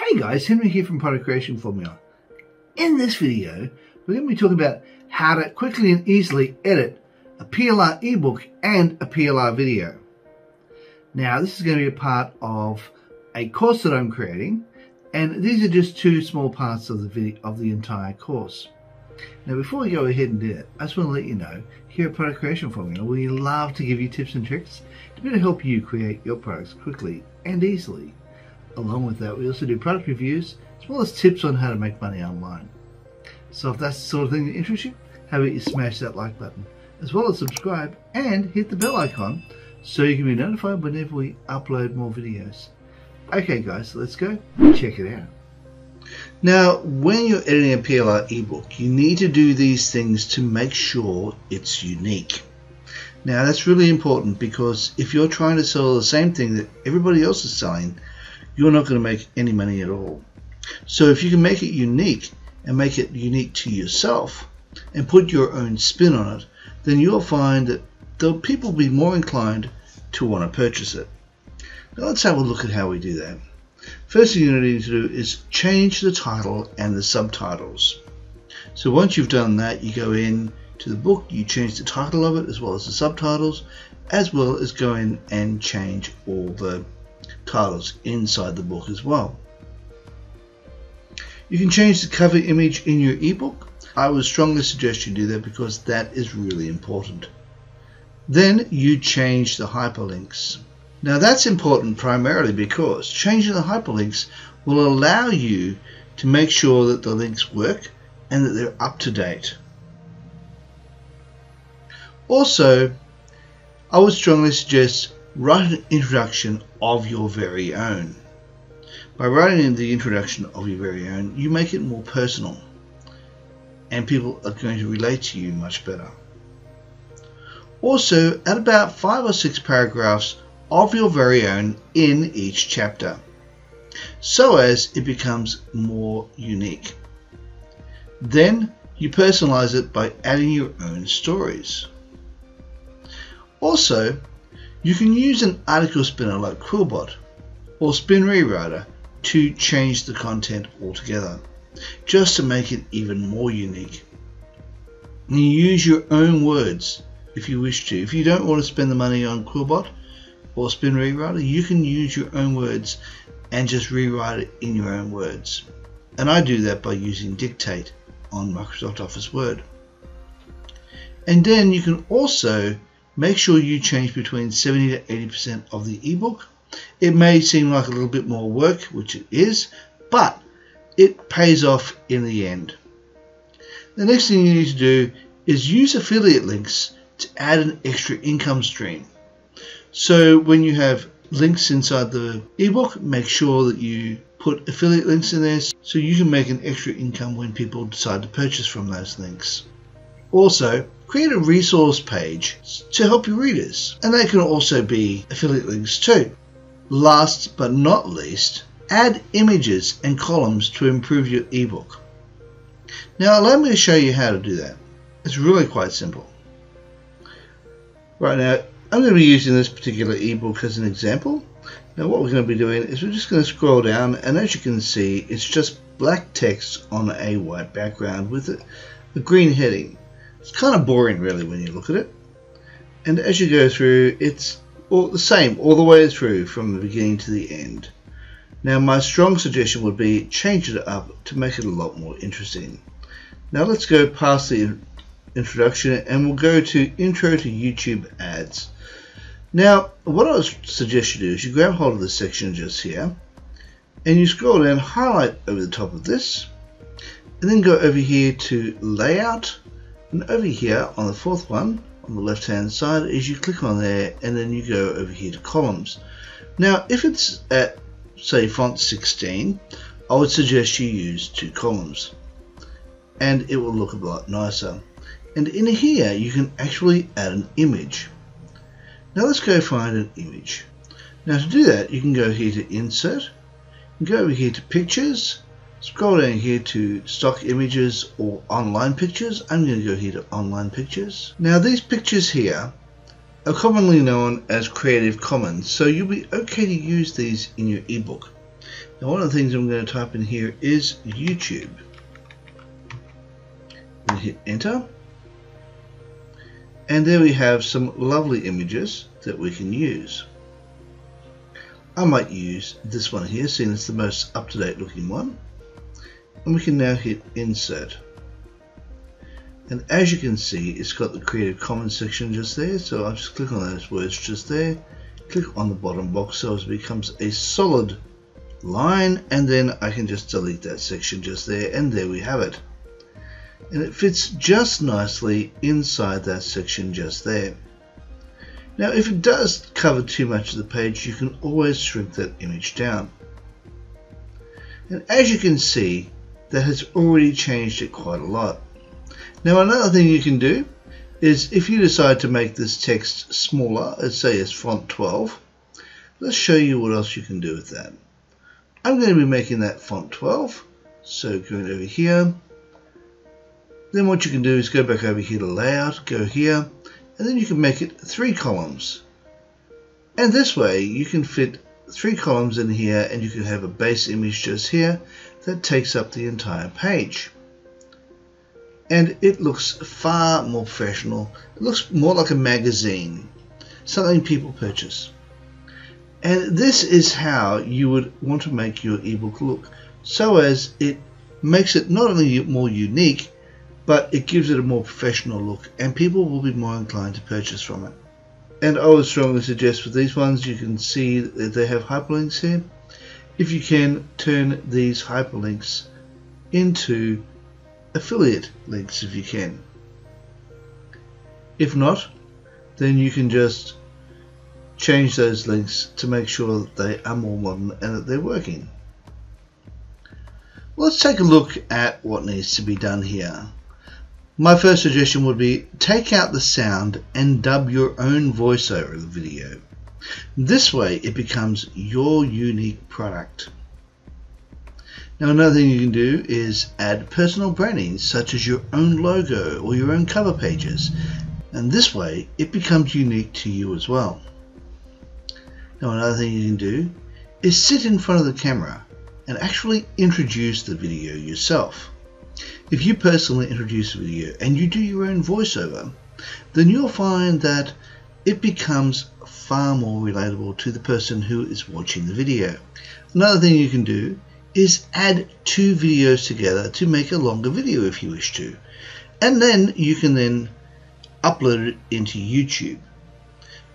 Hey guys, Henry here from Product Creation Formula. In this video, we're going to be talking about how to quickly and easily edit a PLR ebook and a PLR video. Now, this is going to be a part of a course that I'm creating, and these are just two small parts of the entire course. Now, before we go ahead and do it, I just want to let you know, here at Product Creation Formula, we love to give you tips and tricks to be able to help you create your products quickly and easily. Along with that, we also do product reviews, as well as tips on how to make money online. So if that's the sort of thing that interests you, how about you smash that like button, as well as subscribe and hit the bell icon so you can be notified whenever we upload more videos. Okay guys, let's go check it out. Now, when you're editing a PLR ebook, you need to do these things to make sure it's unique. Now, that's really important because if you're trying to sell the same thing that everybody else is selling, you're not going to make any money at all. So if you can make it unique and make it unique to yourself and put your own spin on it, then you'll find that people will be more inclined to want to purchase it. Now let's have a look at how we do that. First thing you're going to need to do is change the title and the subtitles. So once you've done that, you go in to the book, you change the title of it as well as the subtitles, as well as go in and change all the titles inside the book as well. You can change the cover image in your ebook. I would strongly suggest you do that because that is really important. Then you change the hyperlinks. Now that's important primarily because changing the hyperlinks will allow you to make sure that the links work and that they're up to date. Also, I would strongly suggest write an introduction of your very own. By writing the introduction of your very own, you make it more personal and people are going to relate to you much better. Also, add about 5 or 6 paragraphs of your very own in each chapter, so as it becomes more unique. Then you personalize it by adding your own stories. Also, you can use an article spinner like QuillBot or Spin Rewriter to change the content altogether, just to make it even more unique. And you use your own words if you wish to. If you don't want to spend the money on QuillBot or Spin Rewriter, you can use your own words and just rewrite it in your own words. And I do that by using Dictate on Microsoft Office Word. And then you can also make sure you change between 70 to 80% of the ebook. It may seem like a little bit more work, which it is, but it pays off in the end. The next thing you need to do is use affiliate links to add an extra income stream. So when you have links inside the ebook, make sure that you put affiliate links in there so you can make an extra income when people decide to purchase from those links. Also, create a resource page to help your readers, and they can also be affiliate links too. Last but not least, add images and columns to improve your ebook. Now allow me to show you how to do that. It's really quite simple. Right now, I'm going to be using this particular ebook as an example. Now what we're going to be doing is we're just going to scroll down, and as you can see, it's just black text on a white background with a green heading. It's kind of boring really when you look at it, and as you go through, it's all the same all the way through from the beginning to the end. Now my strong suggestion would be change it up to make it a lot more interesting. Now let's go past the introduction and we'll go to Intro to YouTube Ads. Now what I would suggest you do is you grab hold of this section just here and you scroll down, highlight over the top of this, and then go over here to Layout. And over here on the fourth one on the left hand side is you click on there and then you go over here to columns. Now if it's at say font 16, I would suggest you use 2 columns and it will look a lot nicer. And in here you can actually add an image. Now let's go find an image. Now to do that you can go here to Insert, and go over here to Pictures, scroll down here to Stock Images or Online Pictures. I'm going to go here to Online Pictures. Now these pictures here are commonly known as Creative Commons, so you'll be okay to use these in your ebook. Now one of the things I'm going to type in here is YouTube. And hit enter. And there we have some lovely images that we can use. I might use this one here, seeing it's the most up-to-date looking one. And we can now hit insert. And as you can see, it's got the Creative Commons section just there, so I'll just click on those words just there, click on the bottom box so it becomes a solid line, and then I can just delete that section just there, and there we have it. And it fits just nicely inside that section just there. Now if it does cover too much of the page, you can always shrink that image down. And as you can see, that has already changed it quite a lot. Now another thing you can do is if you decide to make this text smaller, let's say it's font 12, let's show you what else you can do with that. I'm going to be making that font 12, so going over here. Then what you can do is go back over here to layout, go here, and then you can make it 3 columns. And this way you can fit 3 columns in here, and you can have a base image just here that takes up the entire page. And it looks far more professional. It looks more like a magazine, something people purchase. And this is how you would want to make your ebook look, so as it makes it not only more unique, but it gives it a more professional look, and people will be more inclined to purchase from it. And I would strongly suggest with these ones, you can see that they have hyperlinks here. If you can turn these hyperlinks into affiliate links if you can. If not, then you can just change those links to make sure that they are more modern and that they're working. Let's take a look at what needs to be done here. My first suggestion would be take out the sound and dub your own voiceover of the video. This way it becomes your unique product. Now another thing you can do is add personal branding, such as your own logo or your own cover pages, and this way it becomes unique to you as well. Now another thing you can do is sit in front of the camera and actually introduce the video yourself. If you personally introduce a video and you do your own voiceover, then you'll find that it becomes far more relatable to the person who is watching the video. Another thing you can do is add 2 videos together to make a longer video if you wish to, and then you can then upload it into YouTube.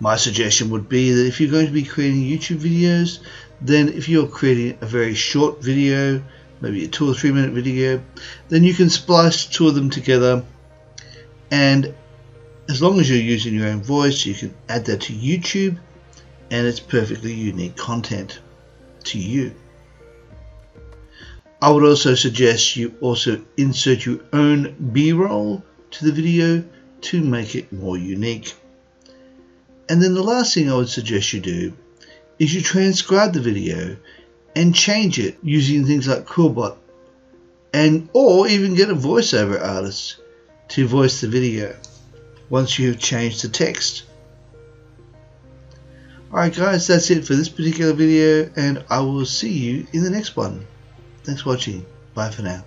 My suggestion would be that if you're going to be creating YouTube videos, then if you're creating a very short video, maybe a 2 or 3 minute video, then you can splice 2 of them together, and as long as you're using your own voice, you can add that to YouTube, and it's perfectly unique content to you. I would also suggest you also insert your own B-roll to the video to make it more unique. And then the last thing I would suggest you do is you transcribe the video and change it using things like QuillBot, or even get a voiceover artist to voice the video once you have changed the text. Alright guys, that's it for this particular video, and I will see you in the next one. Thanks for watching. Bye for now.